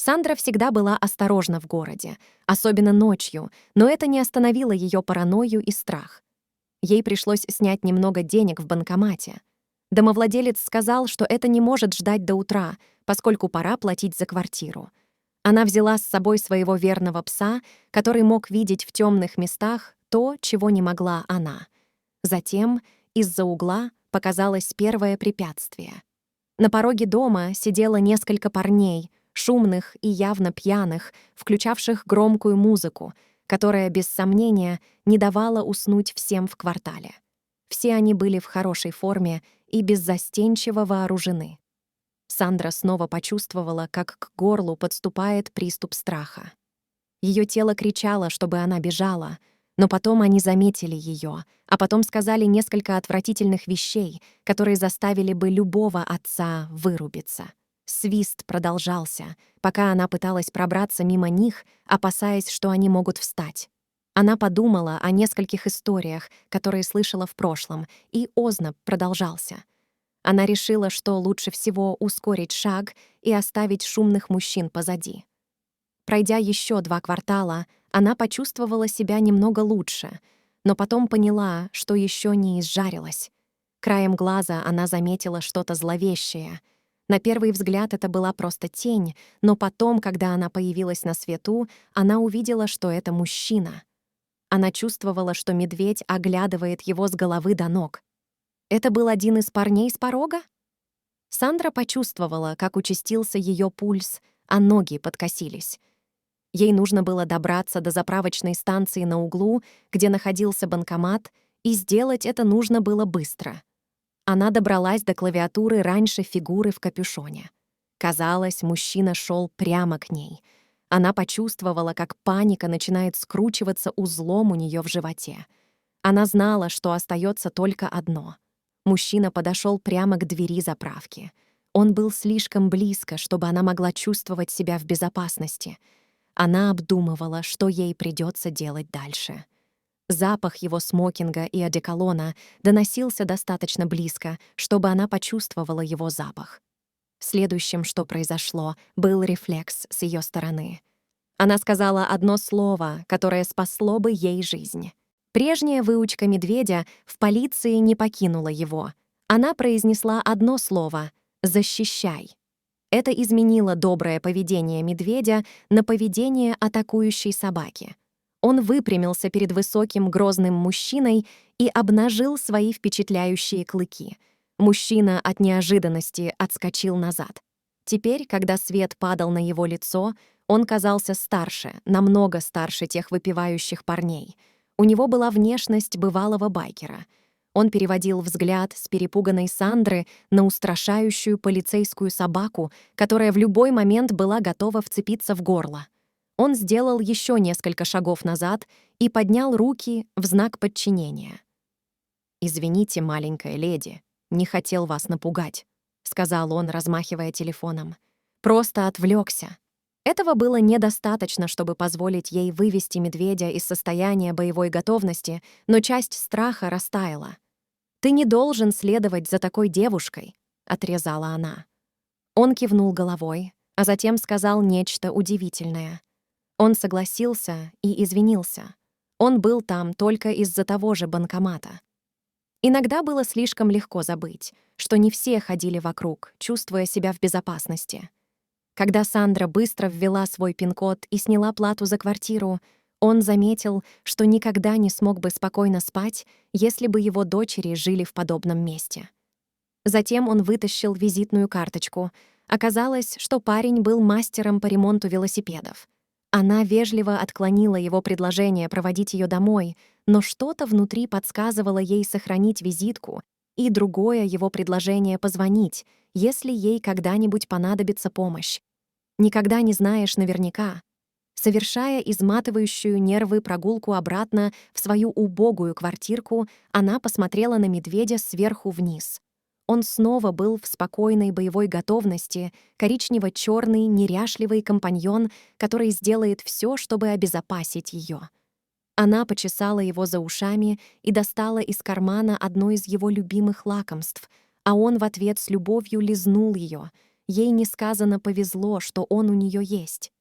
Сандра всегда была осторожна в городе, особенно ночью, но это не остановило ее паранойю и страх. Ей пришлось снять немного денег в банкомате. Домовладелец сказал, что это не может ждать до утра, поскольку пора платить за квартиру. Она взяла с собой своего верного пса, который мог видеть в темных местах то, чего не могла она. Затем из-за угла показалось первое препятствие. На пороге дома сидело несколько парней, шумных и явно пьяных, включавших громкую музыку, которая, без сомнения, не давала уснуть всем в квартале. Все они были в хорошей форме и беззастенчиво вооружены. Сандра снова почувствовала, как к горлу подступает приступ страха. Ее тело кричало, чтобы она бежала, но потом они заметили ее, а потом сказали несколько отвратительных вещей, которые заставили бы любого отца вырубиться. Свист продолжался, пока она пыталась пробраться мимо них, опасаясь, что они могут встать. Она подумала о нескольких историях, которые слышала в прошлом, и озноб продолжался. Она решила, что лучше всего ускорить шаг и оставить шумных мужчин позади. Пройдя еще 2 квартала, она почувствовала себя немного лучше, но потом поняла, что еще не изжарилась. Краем глаза она заметила что-то зловещее. На первый взгляд это была просто тень, но потом, когда она появилась на свету, она увидела, что это мужчина. Она чувствовала, что медведь оглядывает его с головы до ног. Это был один из парней с порога? Сандра почувствовала, как участился ее пульс, а ноги подкосились. Ей нужно было добраться до заправочной станции на углу, где находился банкомат, и сделать это нужно было быстро. Она добралась до клавиатуры раньше фигуры в капюшоне. Казалось, мужчина шел прямо к ней. Она почувствовала, как паника начинает скручиваться узлом у нее в животе. Она знала, что остается только одно. Мужчина подошел прямо к двери заправки. Он был слишком близко, чтобы она могла чувствовать себя в безопасности. Она обдумывала, что ей придется делать дальше. Запах его смокинга и одеколона доносился достаточно близко, чтобы она почувствовала его запах. Следующим, что произошло, был рефлекс с ее стороны. Она сказала одно слово, которое спасло бы ей жизнь. Прежняя выучка медведя в полиции не покинула его. Она произнесла одно слово «защищай». Это изменило доброе поведение медведя на поведение атакующей собаки. Он выпрямился перед высоким грозным мужчиной и обнажил свои впечатляющие клыки. Мужчина от неожиданности отскочил назад. Теперь, когда свет падал на его лицо, он казался старше, намного старше тех выпивающих парней. У него была внешность бывалого байкера. Он переводил взгляд с перепуганной Сандры на устрашающую полицейскую собаку, которая в любой момент была готова вцепиться в горло. Он сделал еще несколько шагов назад и поднял руки в знак подчинения. «Извините, маленькая леди, не хотел вас напугать», — сказал он, размахивая телефоном. «Просто отвлекся». Этого было недостаточно, чтобы позволить ей вывести медведя из состояния боевой готовности, но часть страха растаяла. «Ты не должен следовать за такой девушкой», — отрезала она. Он кивнул головой, а затем сказал нечто удивительное. Он согласился и извинился. Он был там только из-за того же банкомата. Иногда было слишком легко забыть, что не все ходили вокруг, чувствуя себя в безопасности. Когда Сандра быстро ввела свой пин-код и сняла плату за квартиру, он заметил, что никогда не смог бы спокойно спать, если бы его дочери жили в подобном месте. Затем он вытащил визитную карточку. Оказалось, что парень был мастером по ремонту велосипедов. Она вежливо отклонила его предложение проводить ее домой, но что-то внутри подсказывало ей сохранить визитку и другое его предложение позвонить, если ей когда-нибудь понадобится помощь. Никогда не знаешь наверняка. Совершая изматывающую нервы прогулку обратно в свою убогую квартирку, она посмотрела на медведя сверху вниз. Он снова был в спокойной боевой готовности, коричнево-черный, неряшливый компаньон, который сделает все, чтобы обезопасить ее. Она почесала его за ушами и достала из кармана одно из его любимых лакомств, а он в ответ с любовью лизнул ее. Ей несказанно повезло, что он у нее есть.